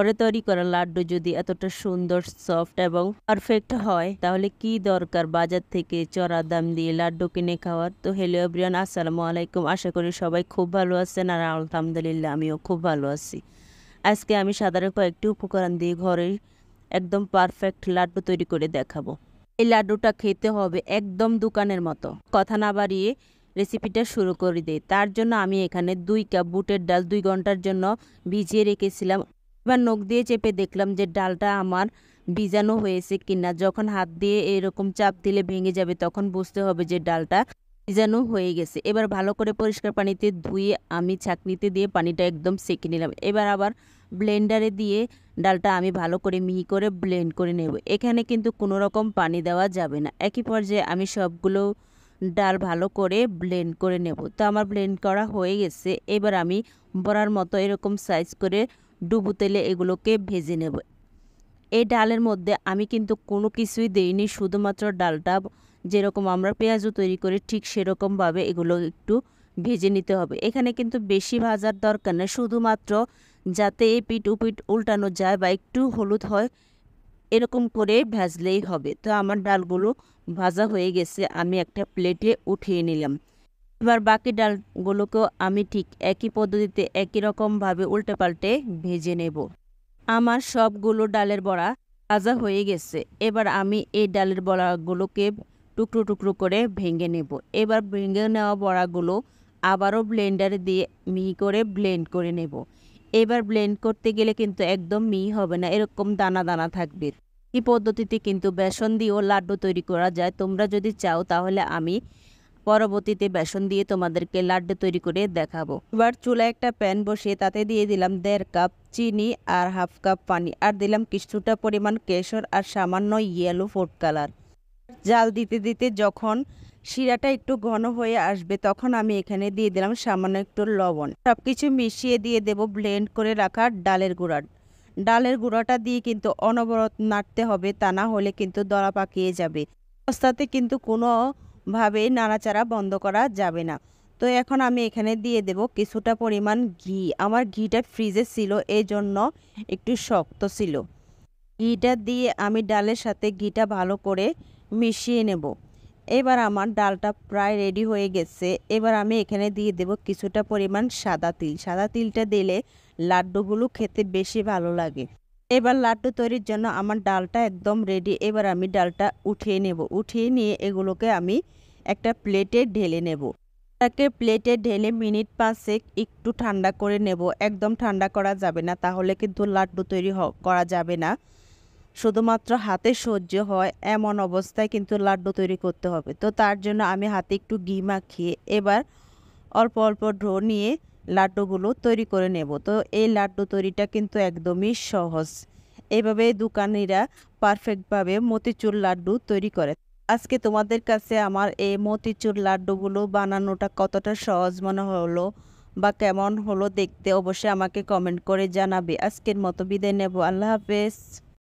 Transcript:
ঘরে তৈরি করা লাড্ডু যদি এতটা সুন্দর সফট এবং পারফেক্ট হয় তাহলে কি দরকার বাজার থেকে চড়া দাম দিয়ে লাড্ডু কিনে খাওয়ার। তো হ্যালো এভরিওয়ান, আসসালামু আলাইকুম। আশা করি সবাই খুব ভালো আছেন আর আলহামদুলিল্লাহ আমিও খুব ভালো আছি। আজকে আমি সাধারণ কয়েকটি উপকরণ দিয়ে ঘরে একদম পারফেক্ট লাড্ডু তৈরি করে দেখাবো। এই লাড্ডুটা খেতে হবে একদম দোকানের মতো। কথা না বাড়িয়ে রেসিপিটা শুরু করে দিই। তার জন্য আমি এখানে 2 কাপ বুটের ডাল 2 ঘন্টার জন্য ভিজিয়ে রেখেছিলাম। এবার নখ দিয়ে চেপে দেখলাম যে ডালটা আমার ভিজানো হয়েছে কিনা। যখন হাত দিয়ে এরকম চাপ দিলে ভেঙে যাবে তখন বুঝতে হবে যে ডালটা ভিজানো হয়ে গেছে। এবার ভালো করে পরিষ্কার পানিতে ধুয়ে আমি ছাঁকনিতে দিয়ে পানিটা একদম সেঁকে নিলাম। এবার আবার ব্লেন্ডারে দিয়ে ডালটা আমি ভালো করে মিহি করে ব্লেন্ড করে নেব। এখানে কিন্তু কোনো রকম পানি দেওয়া যাবে না। একই পর্যায়ে আমি সবগুলো ডাল ভালো করে ব্লেন্ড করে নেব। তো আমার ব্লেন্ড করা হয়ে গেছে। এবার আমি বড়ার মতো এরকম সাইজ করে ডুবো তেলে এগুলোকে ভেজে নেব। এই ডালের মধ্যে আমি কিন্তু কোনো কিছুই দেইনি, শুধুমাত্র ডালটা যেরকম আমরা পেঁয়াজও তৈরি করি ঠিক সেরকমভাবে এগুলো একটু ভেজে নিতে হবে। এখানে কিন্তু বেশি ভাজার দরকার নেই, শুধুমাত্র যাতে এই পিঠ উপিঠ উল্টানো যায় বা একটু হলুদ হয় এরকম করে ভাজলেই হবে। তো আমার ডালগুলো ভাজা হয়ে গেছে, আমি একটা প্লেটে উঠিয়ে নিলাম। এবার বাকি ডালগুলোকেও আমি ঠিক একই পদ্ধতিতে একই রকমভাবে উল্টে পাল্টে ভেজে নেব। আমার সবগুলো ডালের বড়া ভাজা হয়ে গেছে। এবার আমি এই ডালের বড়াগুলোকে টুকরো টুকরো করে ভেঙে নেব। এবার ভেঙে নেওয়া বড়াগুলো আবারও ব্লেন্ডারে দিয়ে মিহি করে ব্লেন্ড করে নেব। এবার ব্লেন্ড করতে গেলে কিন্তু একদম মিহি হবে না, এরকম দানা দানা থাকবে। এই পদ্ধতিতে কিন্তু বেসন দিয়েও লাড্ডু তৈরি করা যায়। তোমরা যদি চাও তাহলে আমি পরবর্তীতে বেসন দিয়ে তোমাদেরকে লাড্ডু তৈরি করে দেখাবো। এবার চুলায় একটা প্যান বসিয়ে তাতে দিয়ে দিলাম 1.5 কাপ চিনি আর 1/2 কাপ পানি, আর দিলাম কিছুটা পরিমাণ কেশর আর সামান্য ইয়েলো ফুড কালার। জাল দিতে দিতে যখন শিরাটা একটু ঘন হয়ে আসবে তখন আমি এখানে দিয়ে দিলাম সামান্য একটু লবণ। সবকিছু মিশিয়ে দিয়ে দেব ব্লেন্ড করে রাখা ডালের গুঁড়া। ডালের গুঁড়াটা দিয়ে কিন্তু অনবরত নাড়তে হবে, তা না হলে কিন্তু দলা পাকিয়ে যাবে। অবস্থাতে কিন্তু কোনোভাবে নাড়াচাড়া বন্ধ করা যাবে না। তো এখন আমি এখানে দিয়ে দেব কিছুটা পরিমাণ ঘি। আমার ঘিটা ফ্রিজে ছিল, এই জন্য একটু শক্ত ছিল। ঘিটা দিয়ে আমি ডালের সাথে ঘিটা ভালো করে মিশিয়ে নেব। এবার আমার ডালটা প্রায় রেডি হয়ে গেছে। এবার আমি এখানে দিয়ে দেব কিছুটা পরিমাণ সাদা তিল। সাদা তিলটা দিলে লাড্ডুগুলো খেতে বেশি ভালো লাগে। এবার লাড্ডু তৈরির জন্য আমার ডালটা একদম রেডি। এবার আমি ডালটা উঠিয়ে নেব। উঠিয়ে নিয়ে এগুলোকে আমি একটা প্লেটে ঢেলে নেব। তাকে প্লেটে ঢেলে মিনিট 5 একটু ঠান্ডা করে নেব। একদম ঠান্ডা করা যাবে না, তাহলে কিন্তু লাড্ডু তৈরি করা যাবে না। শুধুমাত্র হাতে সহ্য হয় এমন অবস্থায় কিন্তু লাড্ডু তৈরি করতে হবে। তো তার জন্য আমি হাতে একটু ঘি মাখিয়ে এবার অল্প অল্প ডো নিয়ে লাড্ডুগুলো তৈরি করে নেব। তো এই লাড্ডু তৈরিটা কিন্তু একদমই সহজ। এইভাবে দোকানিরা পারফেক্টভাবে মতিচুর লাড্ডু তৈরি করে। আজকে তোমাদের কাছে আমার এই মতিচুর লাড্ডুগুলো বানানোটা কতটা সহজ মনে হলো বা কেমন হলো দেখতে অবশ্যই আমাকে কমেন্ট করে জানাবে। আজকের মতো বিদায় নেব। আল্লাহ হাফেজ।